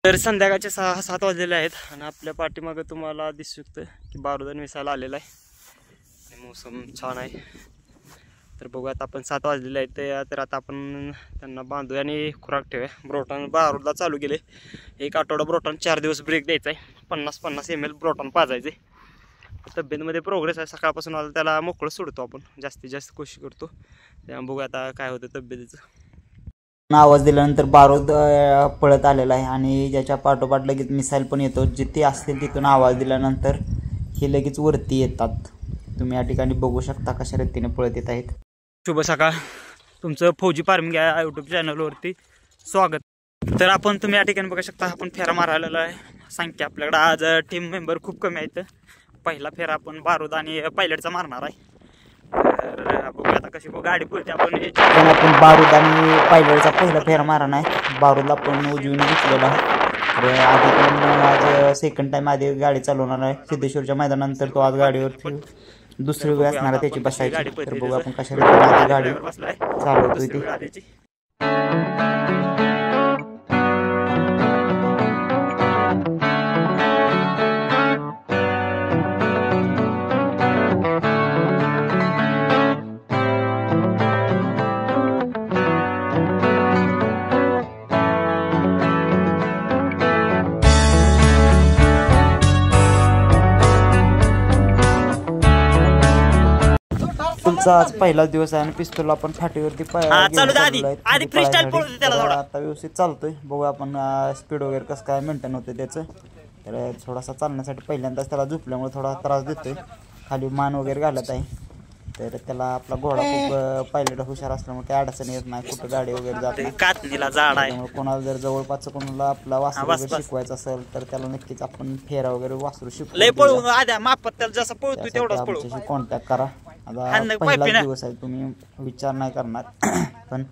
तर संध्याकाळचे 6-7 वाजलेले आहेत आणि आपल्या पाठीमागं तुम्हाला दिसू शकतं की बारूद मिसायला आलेला आहे आणि मोसम छान आहे. तर बघू आता आपण 7 वाजलेले आहेत तर आता आपण त्यांना बांधूया आणि खुराक ठेवूया. ब्रोटॉन बारूदला चालू केले. एक आठवडा ब्रोटॉन 4 दिवस ब्रेक द्यायचा आहे. 50-50 ml ब्रोटॉन पाजायचे. तब्येतीमध्ये प्रोग्रेस आहे. सकाळपासून आला त्याला मोकळं सोडतो आपण, जास्तीत जास्त कोशिश करतो. त्यामुळे बघू आता काय होतं तब्येतीचं. आवाज दिल्यानंतर बारूद पळत आलेला आहे आणि ज्याच्या पाठोपाठ लगेच मिसाईल पण येतो. जिथे असतील तिथून आवाज दिल्यानंतर हे लगेच वरती येतात. तुम्ही या ठिकाणी बघू शकता कशा रीतीने पळत येत आहेत. शुभ सकाळ, तुमचं फौजी फार्मिंग या यूट्यूब चॅनलवरती स्वागत. तर आपण तुम्ही या ठिकाणी बघू शकता आपण फेरा मारायला आहे. संख्या आपल्याकडे आज टीम मेंबर खूप कमी आहेत. पहिला फेरा आपण बारूद आणि पायलटचा मारणार आहे. तर बघूया आता कशी गाडी पळते. आपण बारूद आणि पायलटचा पहिला फेरा मारा नाही, बारूदला आपण उजवीने घेतलेला आहे. आधी पण आज सेकंड टाइम आधी गाडी चालवणार आहे. सिद्धेश्वरच्या मैदानानंतर तो आज गाडीवर दुसरी वेळ असणार आहे त्याची बसायची. तर बघू आपण कशा रीतीने गाडी चालवतोय ती. आज पहिलाच दिवस आहे आणि पिस्तूल आपण फाटीवरती आता व्यवस्थित चालतोय. बघू आपण स्पीड वगैरे कसं काय मेंटेन होतं त्याचं. तर थोडासा चालण्यासाठी पहिल्यांदाच त्याला झोपल्यामुळे थोडा त्रास देतोय. खाली मान वगैरे घालत आहे. तर त्याला आपला घोडा खूप पायलट हुशार असल्यामुळे काही अडचण येत नाही. कुठं गाडी वगैरे जात नाही. कोणाला जर जवळपास कोणाला आपला वासरू वगैरे शिकवायचा असेल तर त्याला नक्कीच आपण फेरा वगैरे वासरू शिकवू. कॉन्टॅक्ट करा. आता पहिलाच दिवस आहे, तुम्ही विचार नाही करणार. पण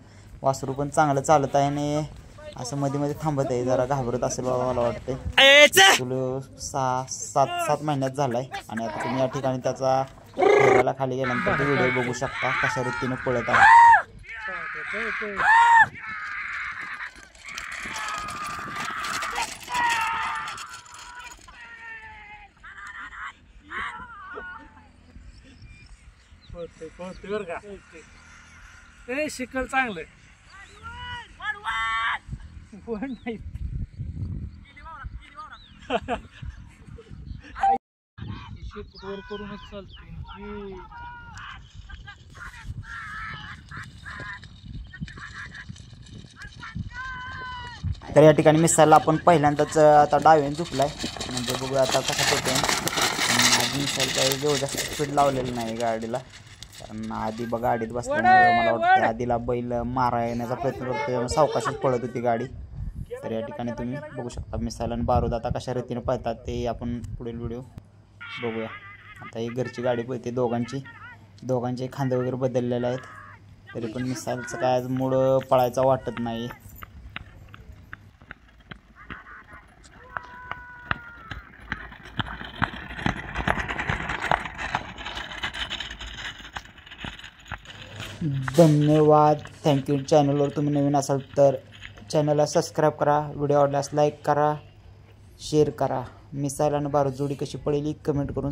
वासरू पण चांगलं चालत आहे आणि असं मध्ये मध्ये थांबत आहे. जरा घाबरत असेल बाबा मला वाटतंय. तुला 6-7 महिन्यात झालाय आणि आता तुम्ही या ठिकाणी त्याचा फेऱ्याला खाली गेल्यानंतर ते व्हिडिओ बघू शकता कशा रीतीने पळत आहे. बर का ते शिकल चांगलं नाही. वर करूनच चालते. तर या ठिकाणी मिसाईलला आपण पहिल्यांदाच आता डावीने झुकलाय. म्हणजे बघूया आता कसं होतं. आधी मिसाईल काही जेवढं जास्त स्पीड लावलेलं नाही गाडीला, कारण आधी गाडीत बसल्यामुळे मला वाटतं आधीला बैल मारा येण्याचा प्रयत्न करतो, सावकाशच पळत होती गाडी. तर या ठिकाणी तुम्ही बघू शकता मिसाईल आणि बारूद आता कशा रीतीने पळतात ते आपण पुढील व्हिडिओ बघूया. आता ही घरची गाडी पळते. दोघांचे खांदे वगैरे बदललेले आहेत. तरी पण मिसाईलचं काय आज मूड पळायचा वाटत नाही. धन्यवाद, थँक्यू. चॅनलवर तुम्ही नवीन असाल तर चॅनलला सबस्क्राईब करा. व्हिडिओ आवडल्यास लाईक करा, शेअर करा. मिसाईल आणि बारूद जोडी कशी पडेल कमेंट करून